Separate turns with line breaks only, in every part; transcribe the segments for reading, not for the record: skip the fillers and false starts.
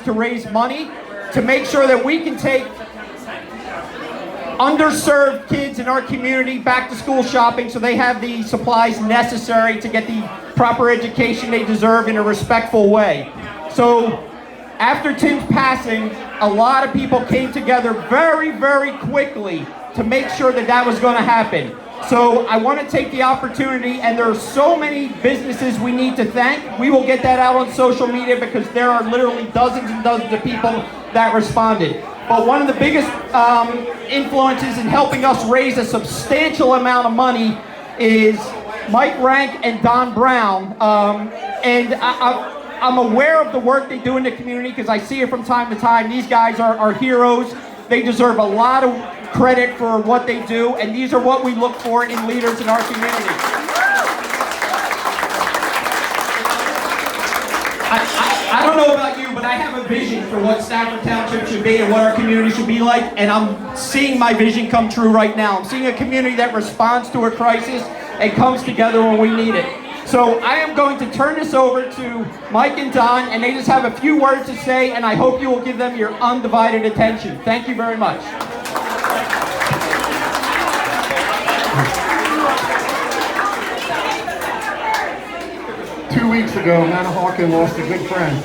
to raise money to make sure that we can take underserved kids in our community back to school shopping so they have the supplies necessary to get the proper education they deserve in a respectful way. So after Tim's passing, a lot of people came together very, very quickly to make sure that that was going to happen. So I want to take the opportunity, and there are so many businesses we need to thank. We will get that out on social media because there are literally dozens and dozens of people that responded. But one of the biggest influences in helping us raise a substantial amount of money is Mike Rank and Don Brown. And I'm aware of the work they do in the community because I see it from time to time. These guys are heroes. They deserve a lot of credit for what they do, and these are what we look for in leaders in our community. I don't know about you, but I have a vision for what Stafford Township should be and what our community should be like, and I'm seeing my vision come true right now. I'm seeing a community that responds to a crisis and comes together when we need it. So I am going to turn this over to Mike and Don, and they just have a few words to say, and I hope you will give them your undivided attention. Thank you very much.
2 weeks ago, Manahawkin lost a good friend.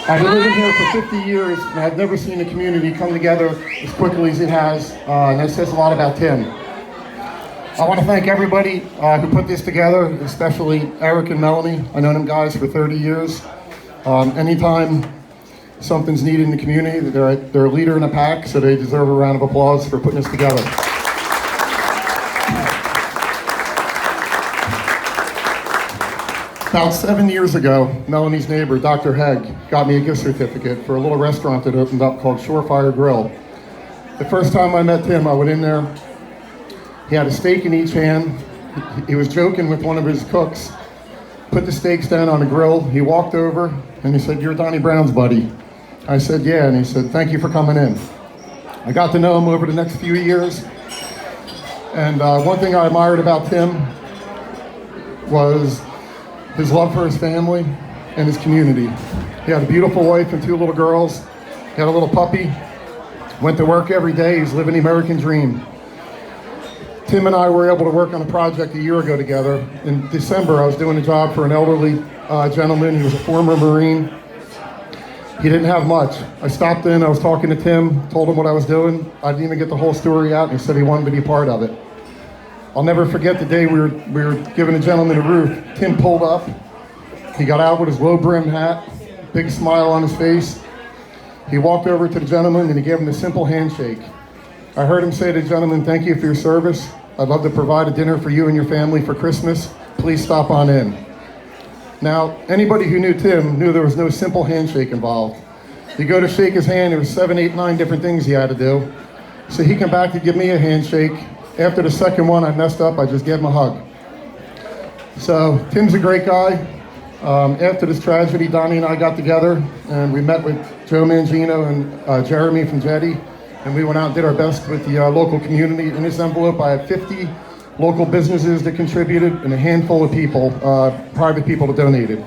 I've been living here for 50 years, and I've never seen a community come together as quickly as it has, and that says a lot about Tim. I want to thank everybody who put this together, especially Eric and Melanie. I know them guys for 30 years. Anytime something's needed in the community, they're a leader in a pack, so they deserve a round of applause for putting this together. About 7 years ago, Melanie's neighbor, Dr. Hegg, got me a gift certificate for a little restaurant that opened up called Surefire Grill. The first time I met Tim, I went in there. He had a steak in each hand. He was joking with one of his cooks, put the steaks down on the grill. He walked over and he said, "You're Donnie Brown's buddy." I said, "Yeah," and he said, "Thank you for coming in." I got to know him over the next few years. And one thing I admired about Tim was his love for his family and his community. He had a beautiful wife and 2 little girls. He had a little puppy. Went to work every day. He's living the American dream. Tim and I were able to work on a project a year ago together. In December, I was doing a job for an elderly gentleman. He was a former Marine. He didn't have much. I stopped in, I was talking to Tim, told him what I was doing. I didn't even get the whole story out, and he said he wanted to be part of it. I'll never forget the day we were giving a gentleman a roof. Tim pulled up. He got out with his low-brim hat, big smile on his face. He walked over to the gentleman and he gave him a simple handshake. I heard him say to the gentleman, "Thank you for your service. I'd love to provide a dinner for you and your family for Christmas. Please stop on in." Now, anybody who knew Tim knew there was no simple handshake involved. You go to shake his hand, there was 7, 8, 9 different things he had to do. So he came back to give me a handshake. After the second one, I messed up. I just gave him a hug. So Tim's a great guy. After this tragedy, Donnie and I got together and we met with Joe Mangino and Jeremy from Jetty, and we went out and did our best with the local community. In this envelope, I had 50 local businesses that contributed and a handful of people, private people that donated.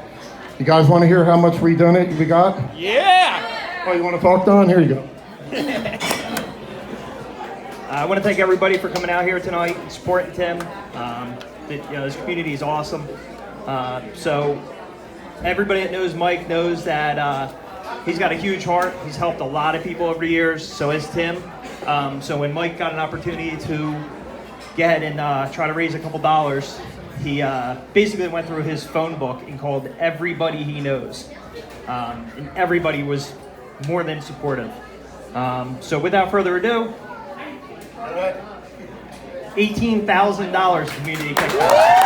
You guys want to hear how much we got?
Yeah!
Oh, you want to talk, Don? Here you go.
I want to thank everybody for coming out here tonight and supporting Tim. This community is awesome. So everybody that knows Mike knows that he's got a huge heart. He's helped a lot of people over the years, so has Tim. So when Mike got an opportunity to get and try to raise a couple dollars, he basically went through his phone book and called everybody he knows. And everybody was more than supportive. So without further ado, $18,000 community kickback.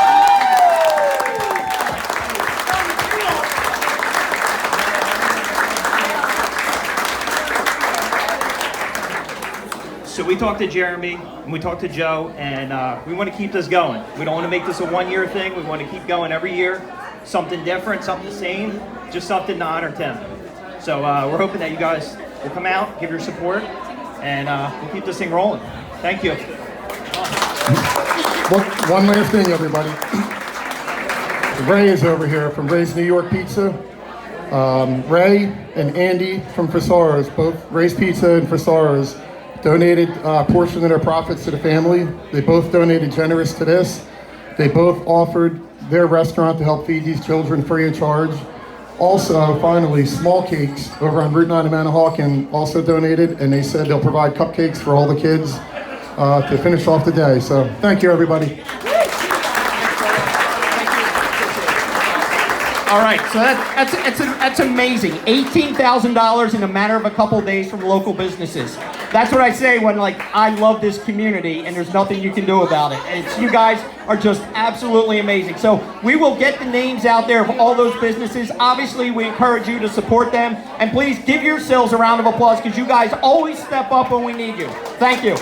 So we talked to Jeremy and we talked to Joe, and we want to keep this going. We don't want to make this a one-year thing. We want to keep going every year. Something different, something the same, just something to honor Tim. So we're hoping that you guys will come out, give your support, and we'll keep this thing rolling. Thank you.
One last thing, everybody. Ray is over here from Ray's New York Pizza. Ray and Andy from Frasaro's, both Ray's Pizza and Frasaro's, donated a portion of their profits to the family. They both donated generous to this. They both offered their restaurant to help feed these children free of charge. Also, finally, Small Cakes over on Route 9 in Manahawkin also donated, and they said they'll provide cupcakes for all the kids to finish off the day. So thank you, everybody.
All right, so that's amazing. $18,000 in a matter of a couple days from local businesses. That's what I say when, like, I love this community and there's nothing you can do about it. You guys are just absolutely amazing. So we will get the names out there of all those businesses. Obviously, we encourage you to support them. And please give yourselves a round of applause because you guys always step up when we need you. Thank you.